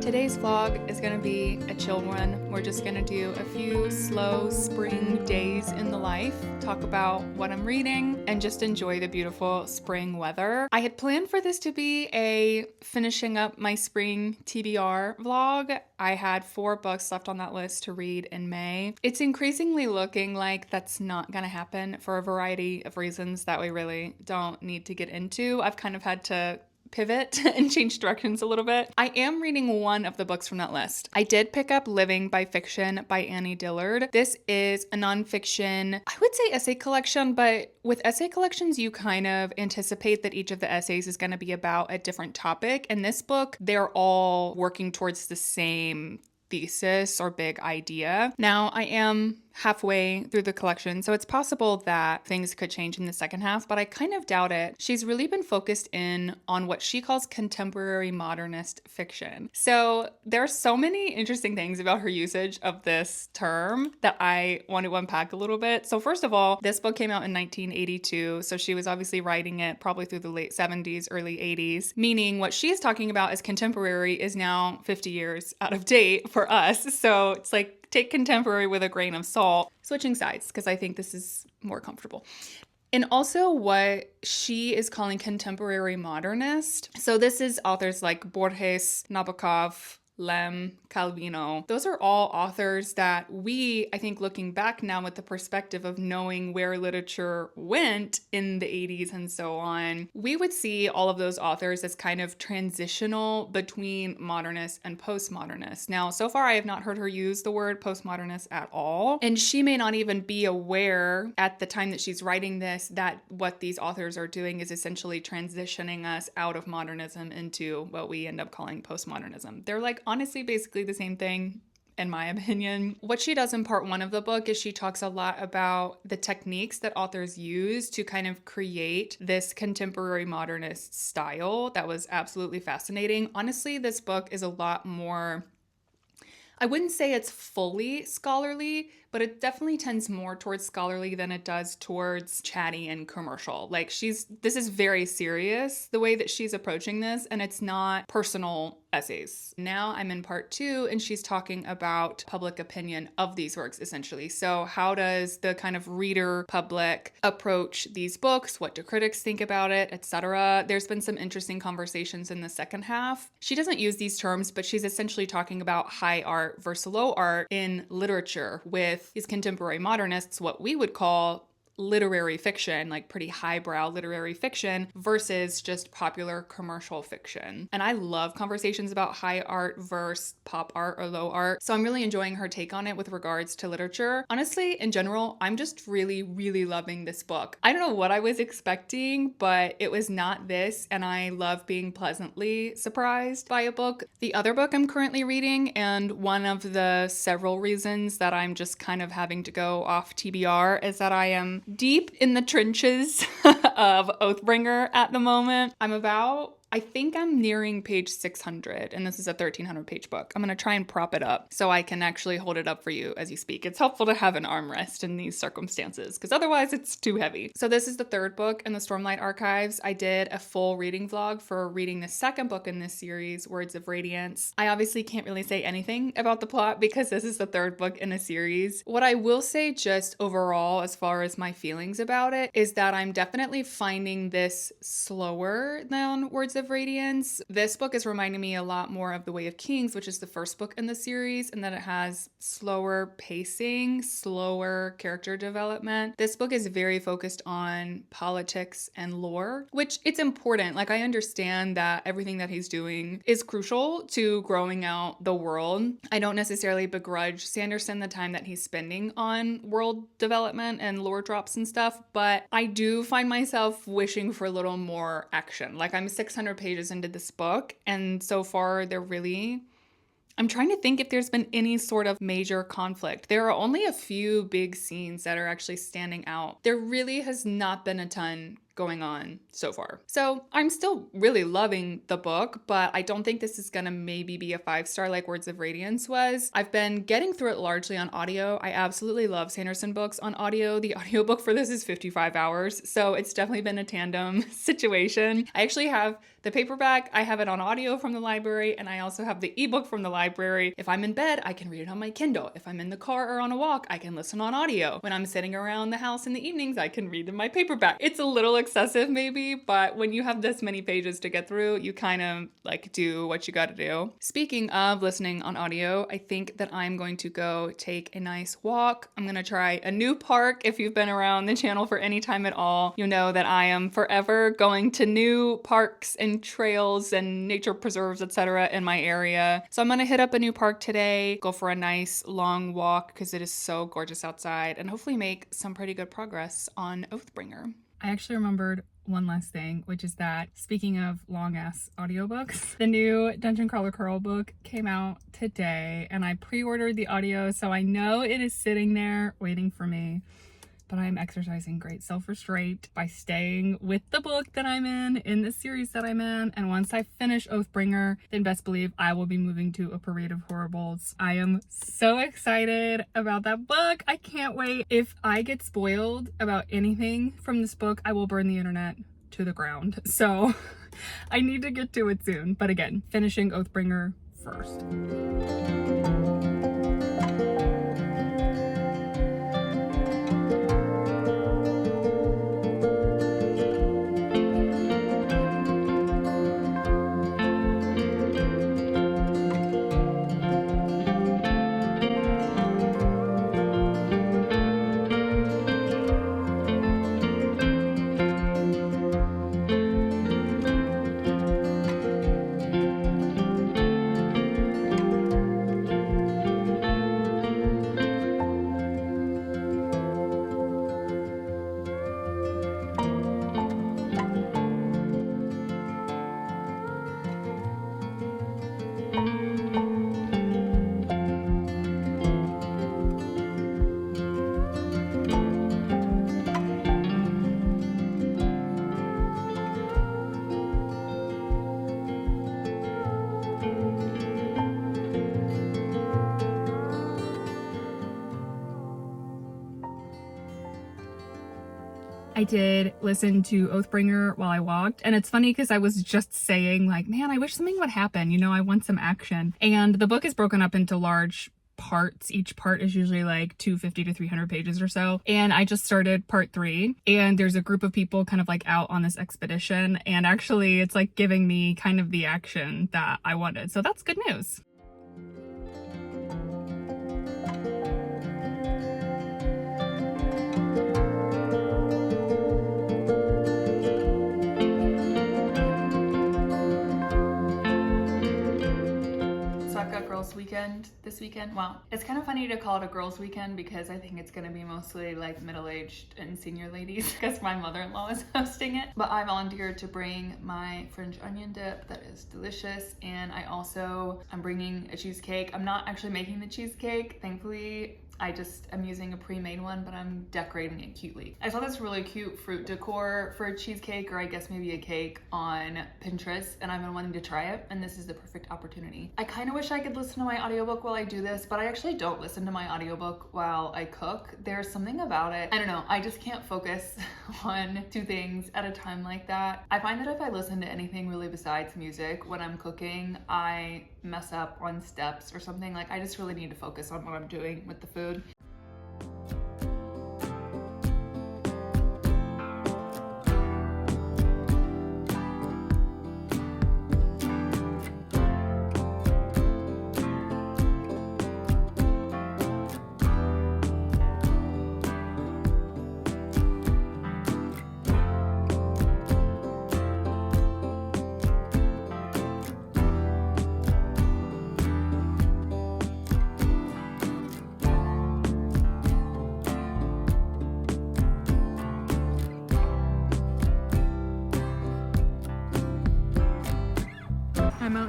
Today's vlog is going to be a chill one. We're just going to do a few slow spring days in the life, talk about what I'm reading, and just enjoy the beautiful spring weather. I had planned for this to be a finishing up my spring TBR vlog. I had 4 books left on that list to read in May. It's increasingly looking like that's not going to happen for a variety of reasons that we really don't need to get into. I've kind of had to pivot and change directions a little bit. I am reading one of the books from that list. I did pick up Living by Fiction by Annie Dillard. This is a nonfiction, I would say essay collection, but with essay collections, you kind of anticipate that each of the essays is going to be about a different topic. In this book, they're all working towards the same thesis or big idea. Now, I am halfway through the collection, so it's possible that things could change in the second half, but I kind of doubt it. She's really been focused in on what she calls contemporary modernist fiction. So there are so many interesting things about her usage of this term that I want to unpack a little bit. So first of all, this book came out in 1982, so she was obviously writing it probably through the late 70s, early 80s, meaning what she is talking about as contemporary is now 50 years out of date for us. So it's like, take contemporary with a grain of salt, switching sides, because I think this is more comfortable. And also what she is calling contemporary modernist. So this is authors like Borges, Nabokov, Lem, Calvino. Those are all authors that we, I think looking back now with the perspective of knowing where literature went in the 80s and so on, we would see all of those authors as kind of transitional between modernist and postmodernist. Now, so far I have not heard her use the word postmodernist at all, and she may not even be aware at the time that she's writing this that what these authors are doing is essentially transitioning us out of modernism into what we end up calling postmodernism. They're like honestly basically the same thing, in my opinion. What she does in part 1 of the book is she talks a lot about the techniques that authors use to kind of create this contemporary modernist style. That was absolutely fascinating. Honestly, this book is a lot more, I wouldn't say it's fully scholarly, but it definitely tends more towards scholarly than it does towards chatty and commercial. Like this is very serious, the way that she's approaching this, and it's not personal essays. Now I'm in part 2, and she's talking about public opinion of these works, essentially. So how does the kind of reader public approach these books? What do critics think about it, etc.? There's been some interesting conversations in the second half. She doesn't use these terms, but she's essentially talking about high art versus low art in literature with these contemporary modernists, what we would call literary fiction, like pretty highbrow literary fiction versus just popular commercial fiction. And I love conversations about high art versus pop art or low art. So I'm really enjoying her take on it with regards to literature. Honestly, in general, I'm just really, really loving this book. I don't know what I was expecting, but it was not this, and I love being pleasantly surprised by a book. The other book I'm currently reading, and one of the several reasons that I'm just kind of having to go off TBR, is that I am deep in the trenches of Oathbringer at the moment. I think I'm nearing page 600, and this is a 1,300 page book. I'm going to try and prop it up so I can actually hold it up for you as you speak. It's helpful to have an armrest in these circumstances because otherwise it's too heavy. So this is the 3rd book in the Stormlight Archives. I did a full reading vlog for reading the 2nd book in this series, Words of Radiance. I obviously can't really say anything about the plot because this is the 3rd book in a series. What I will say just overall as far as my feelings about it is that I'm definitely finding this slower than Words of Radiance. This book is reminding me a lot more of The Way of Kings, which is the 1st book in the series, and that it has slower pacing, slower character development. This book is very focused on politics and lore, which it's important. Like, I understand that everything that he's doing is crucial to growing out the world. I don't necessarily begrudge Sanderson the time that he's spending on world development and lore drops and stuff, but I do find myself wishing for a little more action. Like, I'm 600 200 pages into this book, and so far I'm trying to think if there's been any sort of major conflict. There are only a few big scenes that are actually standing out. There really has not been a ton going on so far. So I'm still really loving the book, but I don't think this is gonna maybe be a 5-star like Words of Radiance was. I've been getting through it largely on audio. I absolutely love Sanderson books on audio. The audiobook for this is 55 hours, so it's definitely been a tandem situation. I actually have the paperback, I have it on audio from the library, and I also have the ebook from the library. If I'm in bed, I can read it on my Kindle. If I'm in the car or on a walk, I can listen on audio. When I'm sitting around the house in the evenings, I can read in my paperback. It's a little excessive maybe, but when you have this many pages to get through, you kind of like do what you gotta do. Speaking of listening on audio, I think that I'm going to go take a nice walk. I'm gonna try a new park. If you've been around the channel for any time at all, you know that I am forever going to new parks and trails and nature preserves, etc. in my area. So I'm gonna hit up a new park today, go for a nice long walk because it is so gorgeous outside, and hopefully make some pretty good progress on Oathbringer. I actually remembered one last thing, which is that speaking of long ass audiobooks, the new Dungeon Crawler Curl book came out today and I pre-ordered the audio, so I know it is sitting there waiting for me. But I'm exercising great self-restraint by staying with the book that I'm in the series that I'm in. And once I finish Oathbringer, then best believe I will be moving to A Parade of Horribles. I am so excited about that book. I can't wait. If I get spoiled about anything from this book, I will burn the internet to the ground. So I need to get to it soon. But again, finishing Oathbringer first. I did listen to Oathbringer while I walked, and it's funny because I was just saying like, man, I wish something would happen, you know, I want some action. And the book is broken up into large parts. Each part is usually like 250 to 300 pages or so. And I just started part 3, and there's a group of people kind of like out on this expedition, and actually it's like giving me kind of the action that I wanted. So that's good news. Girls weekend this weekend. Well, it's kind of funny to call it a girls weekend because I think it's gonna be mostly like middle-aged and senior ladies because my mother-in-law is hosting it. But I volunteered to bring my French onion dip that is delicious, and I'm bringing a cheesecake. I'm not actually making the cheesecake, thankfully. I just am using a pre-made one, but I'm decorating it cutely. I saw this really cute fruit decor for a cheesecake, or I guess maybe a cake, on Pinterest, and I've been wanting to try it, and this is the perfect opportunity. I kind of wish I could listen to my audiobook while I do this, but I actually don't listen to my audiobook while I cook. There's something about it, I don't know, I just can't focus on 2 things at a time like that. I find that if I listen to anything really besides music when I'm cooking, I mess up on steps or something. Like, I just really need to focus on what I'm doing with the food.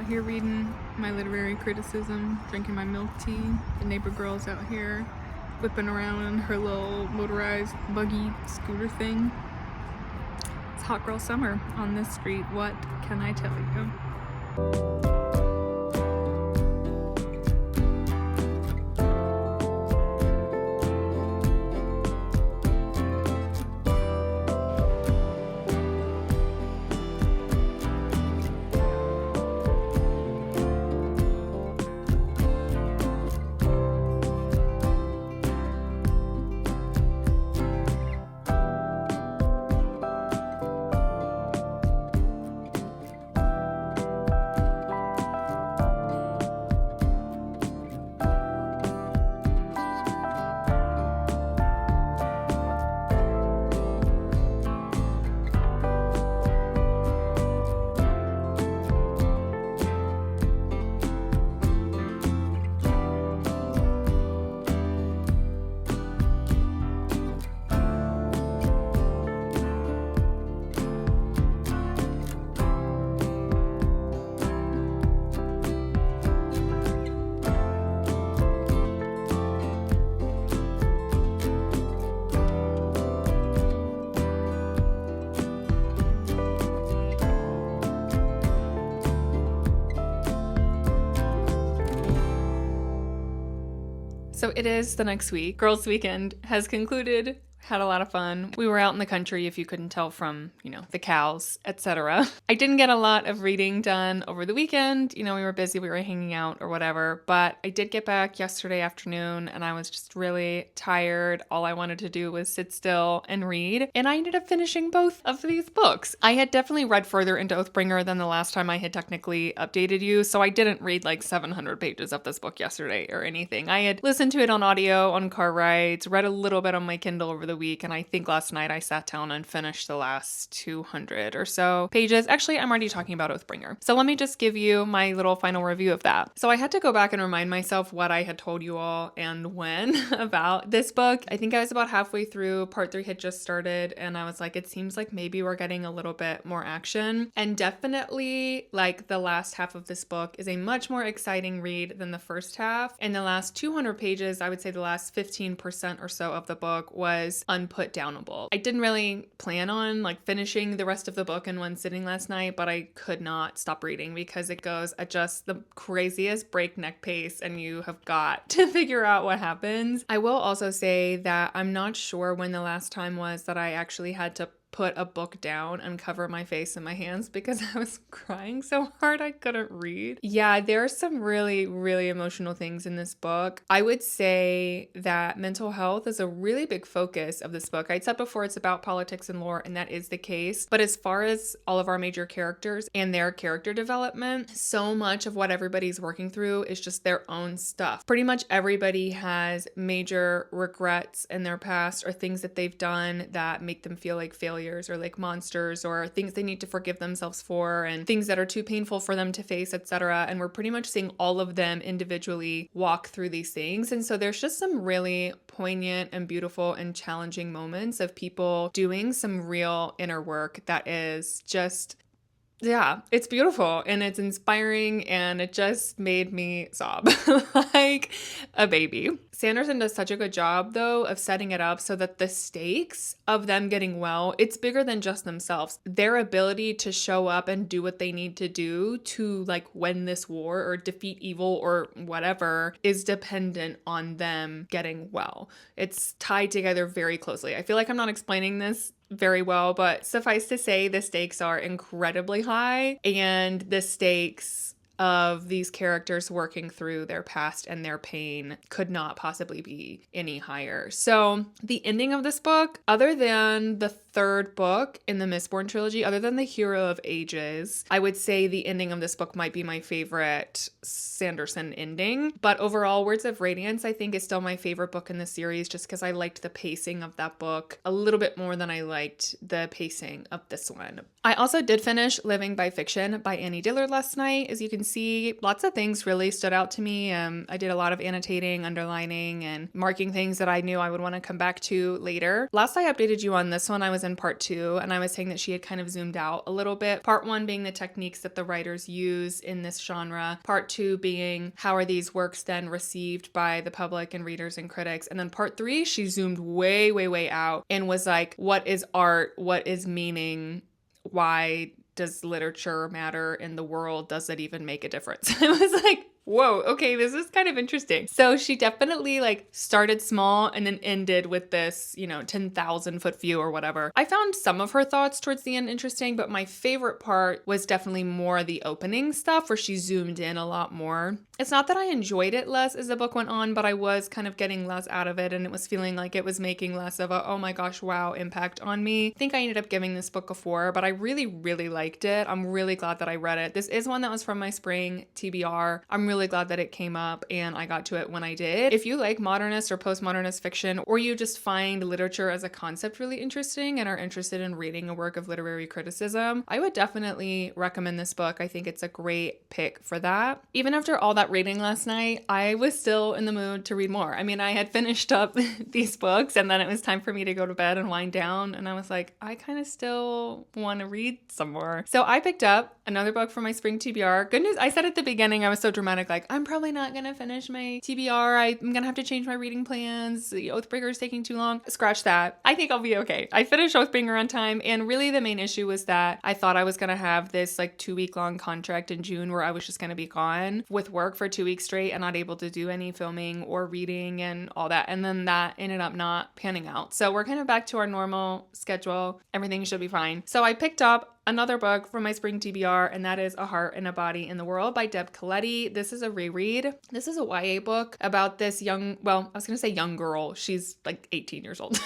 out here reading my literary criticism, drinking my milk tea. The neighbor girl's out here whipping around in her little motorized buggy scooter thing. It's hot girl summer on this street. What can I tell you? So it is the next week. Girls' Weekend has concluded. Had a lot of fun. We were out in the country, if you couldn't tell from, the cows, etc. I didn't get a lot of reading done over the weekend. We were busy, we were hanging out or whatever, but I did get back yesterday afternoon and I was just really tired. All I wanted to do was sit still and read, and I ended up finishing both of these books. I had definitely read further into Oathbringer than the last time I had technically updated you, so I didn't read like 700 pages of this book yesterday or anything. I had listened to it on audio, on car rides, read a little bit on my Kindle over the week, and I think last night I sat down and finished the last 200 or so pages. Actually, I'm already talking about Oathbringer. So let me just give you my little final review of that. So I had to go back and remind myself what I had told you all and when about this book. I think I was about halfway through. Part 3 had just started and I was like, it seems like maybe we're getting a little bit more action. And definitely like the last half of this book is a much more exciting read than the first half. And the last 200 pages, I would say the last 15% or so of the book was unputdownable. I didn't really plan on like finishing the rest of the book in one sitting last night, but I could not stop reading because it goes at just the craziest breakneck pace and you have got to figure out what happens. I will also say that I'm not sure when the last time was that I actually had to put a book down and cover my face and my hands because I was crying so hard I couldn't read. Yeah, there are some really, really emotional things in this book. I would say that mental health is a really big focus of this book. I'd said before it's about politics and lore, and that is the case. But as far as all of our major characters and their character development, so much of what everybody's working through is just their own stuff. Pretty much everybody has major regrets in their past or things that they've done that make them feel like failures or like monsters or things they need to forgive themselves for and things that are too painful for them to face, etc. And we're pretty much seeing all of them individually walk through these things. And so there's just some really poignant and beautiful and challenging moments of people doing some real inner work that is just, yeah, it's beautiful and it's inspiring and it just made me sob like a baby. Sanderson does such a good job though of setting it up so that the stakes of them getting well, it's bigger than just themselves. Their ability to show up and do what they need to do to like win this war or defeat evil or whatever is dependent on them getting well. It's tied together very closely. I feel like I'm not explaining this very well, but suffice to say the stakes are incredibly high and the stakes of these characters working through their past and their pain could not possibly be any higher. So the ending of this book, other than the third book in the Mistborn trilogy, other than the Hero of Ages, I would say the ending of this book might be my favorite Sanderson ending. But overall, Words of Radiance, I think, is still my favorite book in the series just because I liked the pacing of that book a little bit more than I liked the pacing of this one. I also did finish Living by Fiction by Annie Dillard last night. As you can see, lots of things really stood out to me. I did a lot of annotating, underlining, and marking things that I knew I would want to come back to later. Last I updated you on this one, I was was in part 2, and I was saying that she had kind of zoomed out a little bit. Part 1 being the techniques that the writers use in this genre. Part 2 being how are these works then received by the public and readers and critics. And then part 3, she zoomed way, way, way out and was like, what is art? What is meaning? Why does literature matter in the world? Does it even make a difference? I was like, whoa, okay, this is kind of interesting. So she definitely like started small and then ended with this, 10,000 foot view or whatever. I found some of her thoughts towards the end interesting, but my favorite part was definitely more the opening stuff where she zoomed in a lot more. It's not that I enjoyed it less as the book went on, but I was kind of getting less out of it, and it was feeling like it was making less of a, oh my gosh, wow, impact on me. I think I ended up giving this book a 4, but I really, really liked it. I'm really glad that I read it. This is one that was from my spring TBR. I'm really glad that it came up and I got to it when I did. If you like modernist or postmodernist fiction, or you just find literature as a concept really interesting and are interested in reading a work of literary criticism, I would definitely recommend this book. I think it's a great pick for that. Even after all that reading last night, I was still in the mood to read more. I mean, I had finished up these books and then it was time for me to go to bed and wind down, and I was like, I kind of still want to read some more. So I picked up another book for my spring TBR. Good news, I said at the beginning, I was so dramatic, like, I'm probably not going to finish my TBR. I'm going to have to change my reading plans. The Oathbringer is taking too long. Scratch that. I think I'll be okay. I finished Oathbringer on time, and really the main issue was that I thought I was going to have this like 2-week long contract in June where I was just going to be gone with work for 2 weeks straight and not able to do any filming or reading and all that. And then that ended up not panning out. So we're kind of back to our normal schedule. Everything should be fine. So I picked up another book from my spring TBR, and that is A Heart and a Body in the World by Deb Coletti. This is a reread. This is a YA book about this young girl. She's like 18 years old.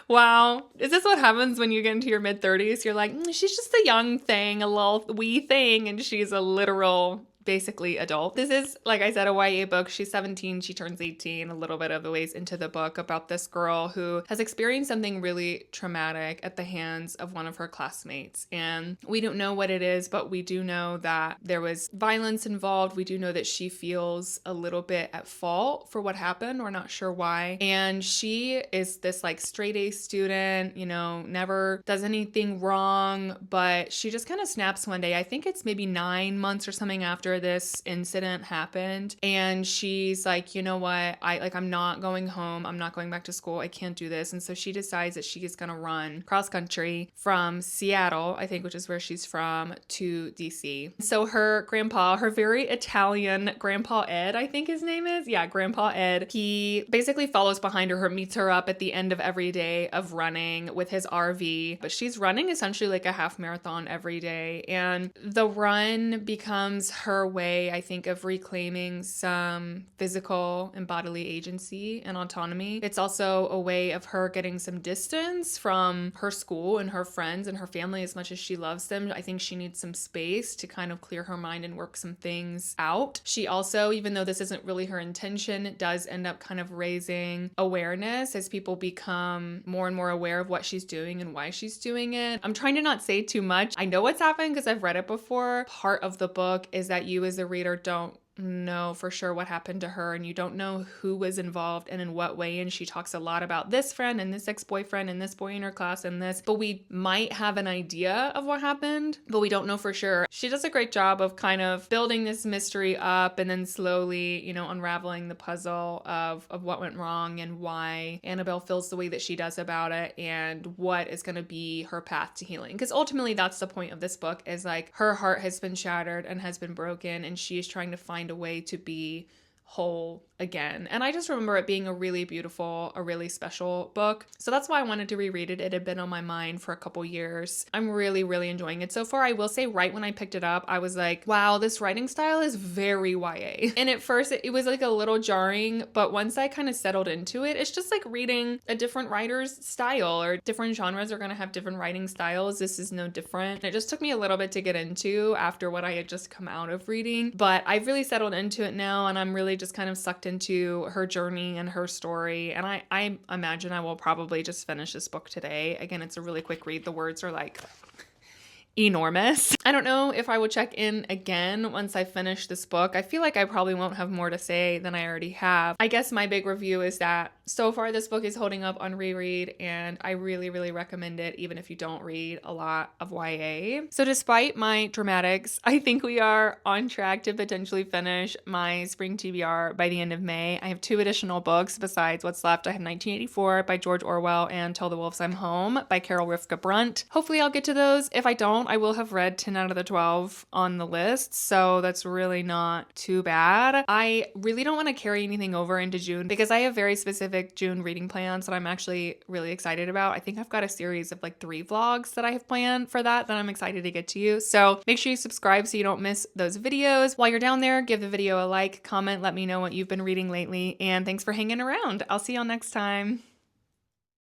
Wow. Is this what happens when you get into your mid-30s? You're like, she's just a young thing, a little wee thing, and she's a literal basically adult. This is, like I said, a YA book. She's 17, she turns 18 a little bit of the ways into the book, about this girl who has experienced something really traumatic at the hands of one of her classmates. And we don't know what it is, but we do know that there was violence involved. We do know that she feels a little bit at fault for what happened. We're not sure why. And she is this like straight A student, never does anything wrong, but she just kind of snaps one day. I think it's maybe 9 months or something after this incident happened, and she's like, you know what, I'm not going home, I'm not going back to school, I can't do this. And so she decides that she is gonna run cross country from Seattle, I think, which is where she's from, to DC. So her grandpa, her very Italian Grandpa Ed, I think his name is, Grandpa Ed, he basically follows behind her, meets her up at the end of every day of running with his RV, but she's running essentially like a half marathon every day, and the run becomes her way, I think, of reclaiming some physical and bodily agency and autonomy. It's also a way of her getting some distance from her school and her friends and her family. As much as she loves them, I think she needs some space to kind of clear her mind and work some things out. She also, even though this isn't really her intention, does end up kind of raising awareness as people become more and more aware of what she's doing and why she's doing it. I'm trying to not say too much. I know what's happened because I've read it before. Part of the book is that you as the reader don't know for sure what happened to her, and you don't know who was involved and in what way. And she talks a lot about this friend and this ex-boyfriend and this boy in her class and this, but we might have an idea of what happened, but we don't know for sure. She does a great job of kind of building this mystery up and then slowly, unraveling the puzzle of what went wrong and why Annabelle feels the way that she does about it, and what is going to be her path to healing. Because ultimately that's the point of this book, is like her heart has been shattered and has been broken, and she is trying to find a way to be whole again. And I just remember it being a really beautiful, a really special book. So that's why I wanted to reread it. It had been on my mind for a couple years. I'm really, really enjoying it so far. I will say, right when I picked it up, I was like, wow, this writing style is very YA. And at first it was like a little jarring, but once I kind of settled into it, it's just like reading a different writer's style, or different genres are going to have different writing styles. This is no different. It just took me a little bit to get into after what I had just come out of reading, but I've really settled into it now, and I'm really just kind of sucked into her journey and her story. And I imagine I will probably just finish this book today. Again, it's a really quick read. The words are like enormous. I don't know if I will check in again once I finish this book. I feel like I probably won't have more to say than I already have. I guess my big review is that so far this book is holding up on reread, and I really, really recommend it even if you don't read a lot of YA. So despite my dramatics, I think we are on track to potentially finish my spring TBR by the end of May. I have 2 additional books besides what's left. I have 1984 by George Orwell and Tell the Wolves I'm Home by Carol Rifka Brunt. Hopefully I'll get to those. If I don't, I will have read 10 out of the 12 on the list, so that's really not too bad. I really don't want to carry anything over into June because I have very specific June reading plans that I'm actually really excited about. I think I've got a series of like 3 vlogs that I have planned for that I'm excited to get to you. So make sure you subscribe so you don't miss those videos. While you're down there, give the video a like, comment, let me know what you've been reading lately, and thanks for hanging around. I'll see y'all next time.